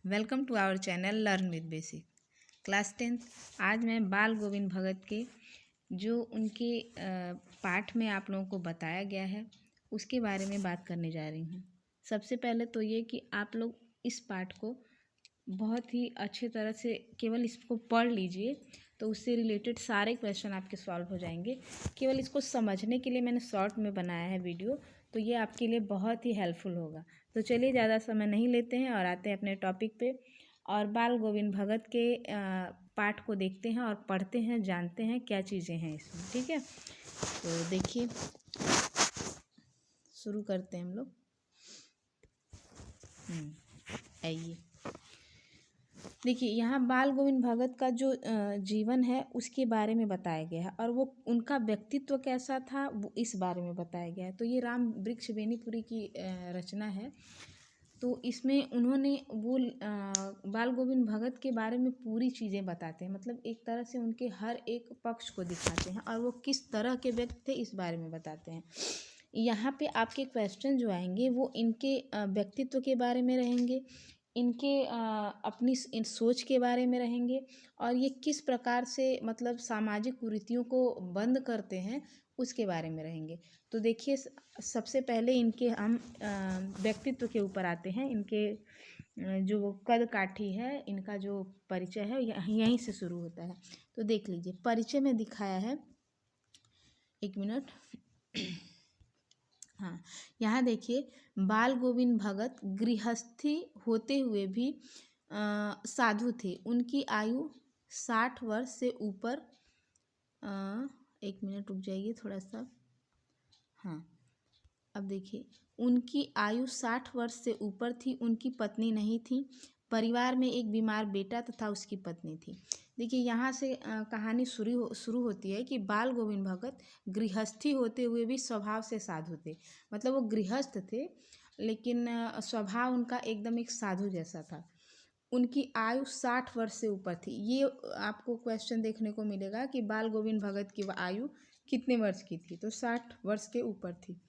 Welcome to our channel learn with basic class 10th। आज मैं बाल गोविंद भगत के जो उनके पाठ में आप लोगों को बताया गया है उसके बारे में बात करने जा रही हूँ। सबसे पहले तो ये कि आप लोग इस पाठ को बहुत ही अच्छे तरह से केवल इसको पढ़ लीजिए तो उससे रिलेटेड सारे क्वेश्चन आपके सॉल्व हो जाएंगे। केवल इसको समझने के लिए मैंने शॉर्ट में बनाया है वीडियो, तो ये आपके लिए बहुत ही हेल्पफुल होगा। तो चलिए ज़्यादा समय नहीं लेते हैं और आते हैं अपने टॉपिक पे और बाल गोविंद भगत के पाठ को देखते हैं और पढ़ते हैं, जानते हैं क्या चीज़ें हैं इसमें। ठीक है, तो देखिए शुरू करते हैं हम लोग। आइए देखिए, यहाँ बाल गोविंद भगत का जो जीवन है उसके बारे में बताया गया है और वो उनका व्यक्तित्व कैसा था वो इस बारे में बताया गया है। तो ये राम वृक्ष बेनीपुरी की रचना है। तो इसमें उन्होंने वो बाल गोविंद भगत के बारे में पूरी चीज़ें बताते हैं, मतलब एक तरह से उनके हर एक पक्ष को दिखाते हैं और वो किस तरह के व्यक्ति थे इस बारे में बताते हैं। यहाँ पे आपके क्वेश्चन जो आएंगे वो इनके व्यक्तित्व के बारे में रहेंगे, इनके अपनी इन सोच के बारे में रहेंगे और ये किस प्रकार से मतलब सामाजिक कुरीतियों को बंद करते हैं उसके बारे में रहेंगे। तो देखिए, सबसे पहले इनके हम व्यक्तित्व के ऊपर आते हैं। इनके जो कद काठी है, इनका जो परिचय है यहीं से शुरू होता है। तो देख लीजिए, परिचय में दिखाया है, एक मिनट। हाँ, यहाँ देखिए, बाल गोविंद भगत गृहस्थी होते हुए भी साधु थे। उनकी आयु 60 वर्ष से ऊपर, एक मिनट रुक जाइए थोड़ा सा। हाँ, अब देखिए, उनकी आयु 60 वर्ष से ऊपर थी। उनकी पत्नी नहीं थी। परिवार में एक बीमार बेटा तथा उसकी पत्नी थी। देखिए, यहाँ से कहानी शुरू होती है कि बाल गोविंद भगत गृहस्थी होते हुए भी स्वभाव से साधु थे। मतलब वो गृहस्थ थे लेकिन स्वभाव उनका एकदम एक साधु जैसा था। उनकी आयु 60 वर्ष से ऊपर थी। ये आपको क्वेश्चन देखने को मिलेगा कि बाल गोविंद भगत की आयु कितने वर्ष की थी, तो 60 वर्ष के ऊपर थी।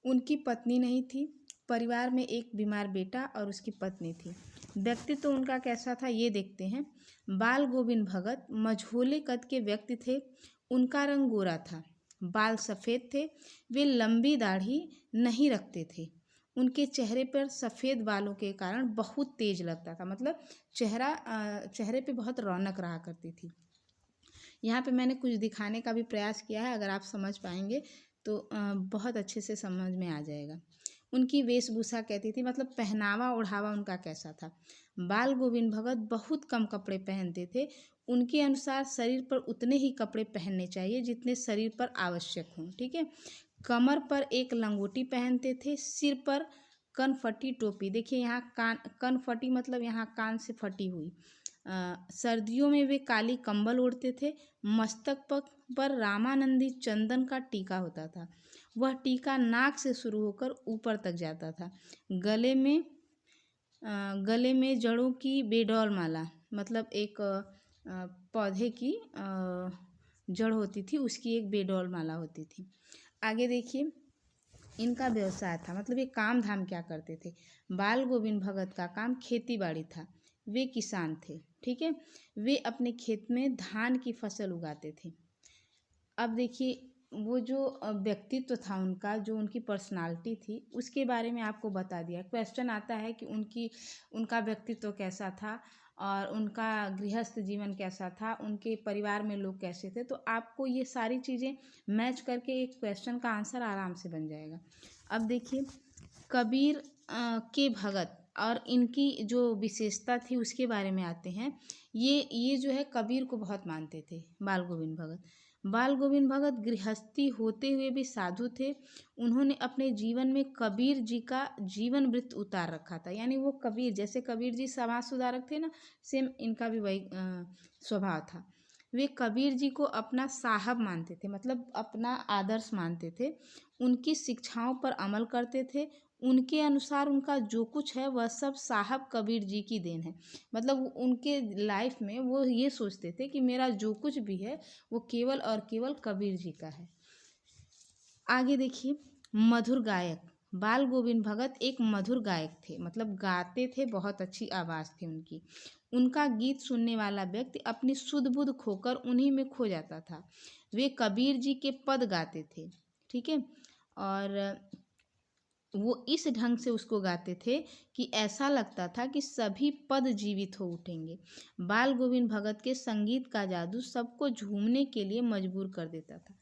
उनकी पत्नी नहीं थी। परिवार में एक बीमार बेटा और उसकी पत्नी थी। व्यक्तित्व तो उनका कैसा था ये देखते हैं। बाल गोविंद भगत मझोले कद के व्यक्ति थे। उनका रंग गोरा था, बाल सफ़ेद थे। वे लंबी दाढ़ी नहीं रखते थे। उनके चेहरे पर सफ़ेद बालों के कारण बहुत तेज लगता था, मतलब चेहरे पे बहुत रौनक रहा करती थी। यहाँ पे मैंने कुछ दिखाने का भी प्रयास किया है, अगर आप समझ पाएंगे तो बहुत अच्छे से समझ में आ जाएगा। उनकी वेशभूषा कैसी थी, मतलब पहनावा ओढ़ावा उनका कैसा था। बाल गोविंद भगत बहुत कम कपड़े पहनते थे। उनके अनुसार शरीर पर उतने ही कपड़े पहनने चाहिए जितने शरीर पर आवश्यक हों। ठीक है, कमर पर एक लंगोटी पहनते थे। सिर पर कनफटी टोपी, देखिए यहाँ कनफटी मतलब यहाँ कान से फटी हुई। सर्दियों में वे काली कंबल ओढ़ते थे। मस्तक पर रामानंदी चंदन का टीका होता था। वह टीका नाक से शुरू होकर ऊपर तक जाता था। गले में जड़ों की बेडौल माला, मतलब एक पौधे की जड़ होती थी, उसकी एक बेडौल माला होती थी। आगे देखिए, इनका व्यवसाय था, मतलब ये काम धाम क्या करते थे। बाल गोविंद भगत का काम खेती बाड़ी था। वे किसान थे। ठीक है, वे अपने खेत में धान की फसल उगाते थे। अब देखिए, वो जो व्यक्तित्व था उनका, जो उनकी पर्सनालिटी थी उसके बारे में आपको बता दिया। क्वेश्चन आता है कि उनका व्यक्तित्व कैसा था और उनका गृहस्थ जीवन कैसा था, उनके परिवार में लोग कैसे थे। तो आपको ये सारी चीज़ें मैच करके एक क्वेश्चन का आंसर आराम से बन जाएगा। अब देखिए, कबीर के भगत और इनकी जो विशेषता थी उसके बारे में आते हैं। ये जो है कबीर को बहुत मानते थे बाल गोविंद भगत। बाल गोविंद भगत गृहस्थी होते हुए भी साधु थे। उन्होंने अपने जीवन में कबीर जी का जीवन वृत्त उतार रखा था। यानी वो कबीर, जैसे कबीर जी समाज सुधारक थे ना, सेम इनका भी वही स्वभाव था। वे कबीर जी को अपना साहब मानते थे, मतलब अपना आदर्श मानते थे। उनकी शिक्षाओं पर अमल करते थे। उनके अनुसार उनका जो कुछ है वह सब साहब कबीर जी की देन है। मतलब उनके लाइफ में वो ये सोचते थे कि मेरा जो कुछ भी है वो केवल और केवल कबीर जी का है। आगे देखिए, मधुर गायक बाल गोविंद भगत एक मधुर गायक थे, मतलब गाते थे, बहुत अच्छी आवाज़ थी उनकी। उनका गीत सुनने वाला व्यक्ति अपनी सुध बुध खोकर उन्हीं में खो जाता था। वे कबीर जी के पद गाते थे, ठीक है, और वो इस ढंग से उसको गाते थे कि ऐसा लगता था कि सभी पद जीवित हो उठेंगे। बाल गोविंद भगत के संगीत का जादू सबको झूमने के लिए मजबूर कर देता था।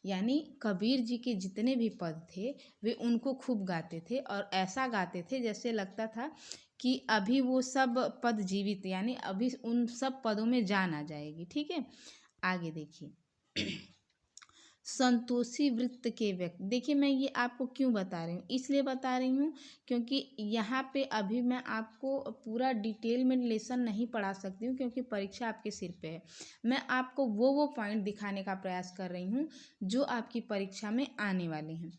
यानी कबीर जी के जितने भी पद थे वे उनको खूब गाते थे, और ऐसा गाते थे जैसे लगता था कि अभी वो सब पद जीवित, यानी अभी उन सब पदों में जान आ जाएगी। ठीक है, आगे देखिए। संतोषी वृत्त के व्यक्ति, देखिए मैं ये आपको क्यों बता रही हूँ, इसलिए बता रही हूँ क्योंकि यहाँ पे अभी मैं आपको पूरा डिटेल में लेसन नहीं पढ़ा सकती हूँ, क्योंकि परीक्षा आपके सिर पे है। मैं आपको वो पॉइंट दिखाने का प्रयास कर रही हूँ जो आपकी परीक्षा में आने वाले हैं।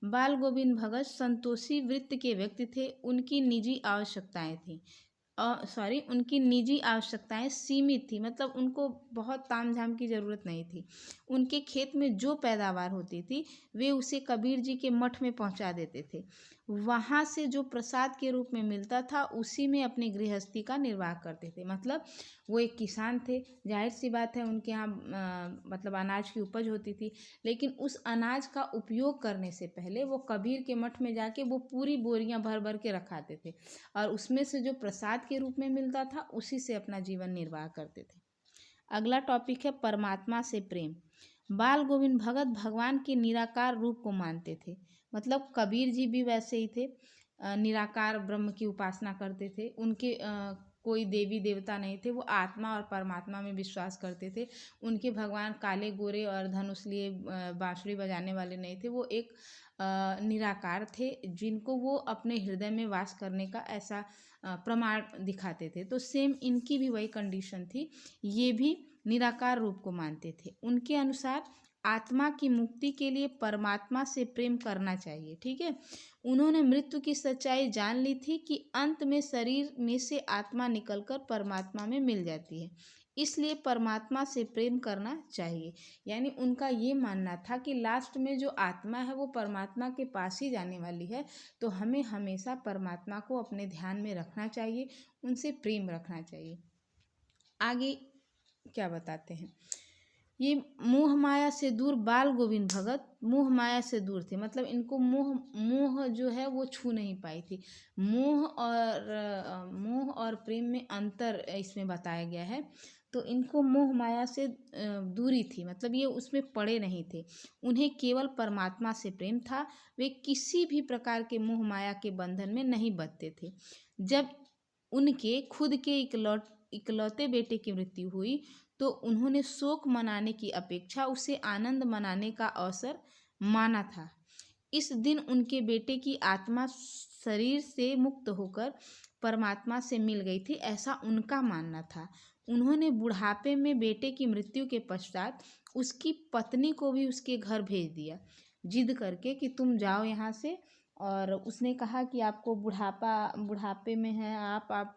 बाल गोविंद भगत संतोषी वृत्त के व्यक्ति थे। उनकी निजी आवश्यकताएं थी, उनकी निजी आवश्यकताएं सीमित थी, मतलब उनको बहुत तामझाम की ज़रूरत नहीं थी। उनके खेत में जो पैदावार होती थी वे उसे कबीर जी के मठ में पहुंचा देते थे। वहाँ से जो प्रसाद के रूप में मिलता था उसी में अपनी गृहस्थी का निर्वाह करते थे। मतलब वो एक किसान थे, जाहिर सी बात है उनके यहाँ मतलब अनाज की उपज होती थी, लेकिन उस अनाज का उपयोग करने से पहले वो कबीर के मठ में जाके वो पूरी बोरियां भर भर के रखाते थे, और उसमें से जो प्रसाद के रूप में मिलता था उसी से अपना जीवन निर्वाह करते थे। अगला टॉपिक है परमात्मा से प्रेम। बाल गोविंद भगत भगवान के निराकार रूप को मानते थे, मतलब कबीर जी भी वैसे ही थे, निराकार ब्रह्म की उपासना करते थे। उनके कोई देवी देवता नहीं थे, वो आत्मा और परमात्मा में विश्वास करते थे। उनके भगवान काले गोरे और धनुष लिए बांसुरी बजाने वाले नहीं थे, वो एक निराकार थे जिनको वो अपने हृदय में वास करने का ऐसा प्रमाण दिखाते थे। तो सेम इनकी भी वही कंडीशन थी, ये भी निराकार रूप को मानते थे। उनके अनुसार आत्मा की मुक्ति के लिए परमात्मा से प्रेम करना चाहिए। ठीक है, उन्होंने मृत्यु की सच्चाई जान ली थी कि अंत में शरीर में से आत्मा निकलकर परमात्मा में मिल जाती है, इसलिए परमात्मा से प्रेम करना चाहिए। यानी उनका ये मानना था कि लास्ट में जो आत्मा है वो परमात्मा के पास ही जाने वाली है, तो हमें हमेशा परमात्मा को अपने ध्यान में रखना चाहिए, उनसे प्रेम रखना चाहिए। आगे क्या बताते हैं, ये मोह माया से दूर बाल गोविंद भगत मोह माया से दूर थे, मतलब इनको मोह जो है वो छू नहीं पाई थी। मोह और प्रेम में अंतर इसमें बताया गया है। तो इनको मोह माया से दूरी थी, मतलब ये उसमें पड़े नहीं थे, उन्हें केवल परमात्मा से प्रेम था। वे किसी भी प्रकार के मोह माया के बंधन में नहीं बंधते थे। जब उनके खुद के इकलौते बेटे की मृत्यु हुई तो उन्होंने शोक मनाने की अपेक्षा उसे आनंद मनाने का अवसर माना था। इस दिन उनके बेटे की आत्मा शरीर से मुक्त होकर परमात्मा से मिल गई थी, ऐसा उनका मानना था। उन्होंने बुढ़ापे में बेटे की मृत्यु के पश्चात उसकी पत्नी को भी उसके घर भेज दिया, जिद करके कि तुम जाओ यहाँ से। और उसने कहा कि आपको बुढ़ापे में है आप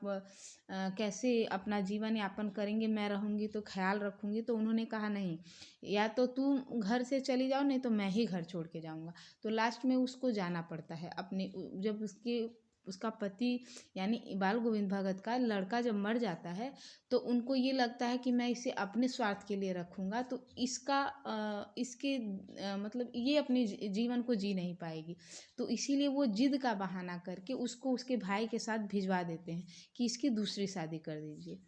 कैसे अपना जीवन यापन करेंगे, मैं रहूँगी तो ख्याल रखूँगी। तो उन्होंने कहा नहीं, या तो तुम घर से चली जाओ, नहीं तो मैं ही घर छोड़ के जाऊँगा। तो लास्ट में उसको जाना पड़ता है अपने, जब उसका पति यानी बाल गोविंद भगत का लड़का जब मर जाता है तो उनको ये लगता है कि मैं इसे अपने स्वार्थ के लिए रखूँगा, तो इसके मतलब ये अपने जीवन को जी नहीं पाएगी। तो इसीलिए वो जिद का बहाना करके उसको उसके भाई के साथ भिजवा देते हैं कि इसकी दूसरी शादी कर दीजिए।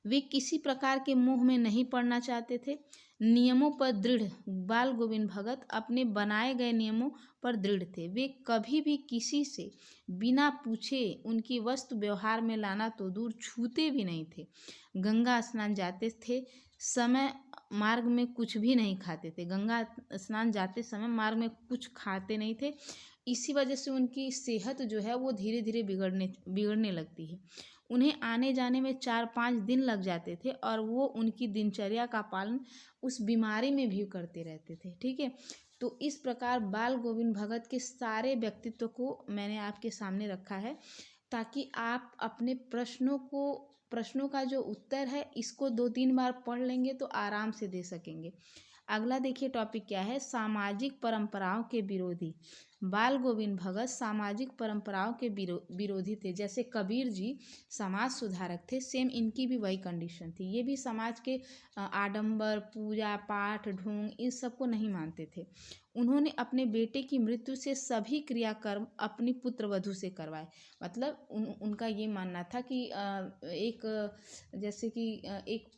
वे किसी प्रकार के मोह में नहीं पड़ना चाहते थे। नियमों पर दृढ़ बाल गोविंद भगत अपने बनाए गए नियमों पर दृढ़ थे। वे कभी भी किसी से बिना पूछे उनकी वस्तु व्यवहार में लाना तो दूर, छूते भी नहीं थे। गंगा स्नान जाते थे समय मार्ग में कुछ भी नहीं खाते थे, गंगा स्नान जाते समय मार्ग में कुछ खाते नहीं थे। इसी वजह से उनकी सेहत जो है वो धीरे धीरे बिगड़ने लगती है। उन्हें आने जाने में 4-5 दिन लग जाते थे और वो उनकी दिनचर्या का पालन उस बीमारी में भी करते रहते थे। ठीक है, तो इस प्रकार बाल गोविंद भगत के सारे व्यक्तित्व को मैंने आपके सामने रखा है, ताकि आप अपने प्रश्नों का जो उत्तर है इसको 2-3 बार पढ़ लेंगे तो आराम से दे सकेंगे। अगला देखिए टॉपिक क्या है, सामाजिक परंपराओं के विरोधी। बाल गोविंद भगत सामाजिक परंपराओं के विरोधी थे। जैसे कबीर जी समाज सुधारक थे, सेम इनकी भी वही कंडीशन थी। ये भी समाज के आडंबर, पूजा पाठ, ढोंग इन सबको नहीं मानते थे। उन्होंने अपने बेटे की मृत्यु से सभी क्रियाकर्म अपनी पुत्रवधू से करवाए। मतलब उनका ये मानना था कि जैसे कि एक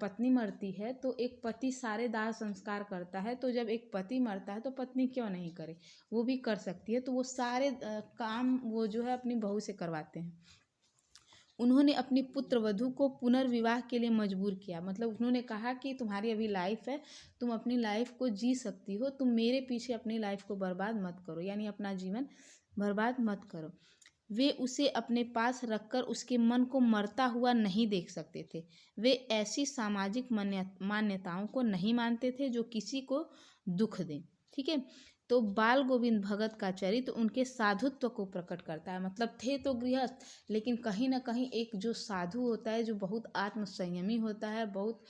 पत्नी मरती है तो एक पति सारे दाह संस्कार करता है, तो जब एक पति मरता है तो पत्नी क्यों नहीं करे, वो भी कर सकती है। तो वो सारे काम वो जो है अपनी बहू से करवाते हैं। उन्होंने अपनी पुत्र वधू को पुनर्विवाह के लिए मजबूर किया। मतलब उन्होंने कहा कि तुम्हारी अभी लाइफ है, तुम अपनी लाइफ को जी सकती हो, तुम मेरे पीछे अपनी लाइफ को बर्बाद मत करो, यानी अपना जीवन बर्बाद मत करो। वे उसे अपने पास रखकर उसके मन को मरता हुआ नहीं देख सकते थे। वे ऐसी सामाजिक मान्यताओं को नहीं मानते थे जो किसी को दुख दें। ठीक है। तो बाल गोविंद भगत का चरित्र उनके साधुत्व को प्रकट करता है। मतलब थे तो गृहस्थ, लेकिन कहीं ना कहीं एक जो साधु होता है, जो बहुत आत्मसंयमी होता है, बहुत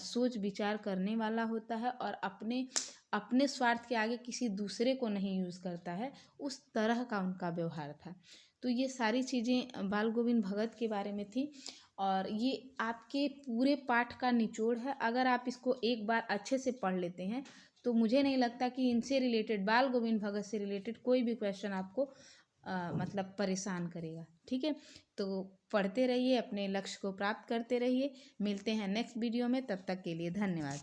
सोच विचार करने वाला होता है और अपने अपने स्वार्थ के आगे किसी दूसरे को नहीं यूज़ करता है, उस तरह का उनका व्यवहार था। तो ये सारी चीज़ें बाल गोविंद भगत के बारे में थी और ये आपके पूरे पाठ का निचोड़ है। अगर आप इसको एक बार अच्छे से पढ़ लेते हैं तो मुझे नहीं लगता कि इनसे रिलेटेड, बाल गोविंद भगत से रिलेटेड कोई भी क्वेश्चन आपको मतलब परेशान करेगा। ठीक है। तो पढ़ते रहिए, अपने लक्ष्य को प्राप्त करते रहिए। मिलते हैं नेक्स्ट वीडियो में, तब तक के लिए धन्यवाद।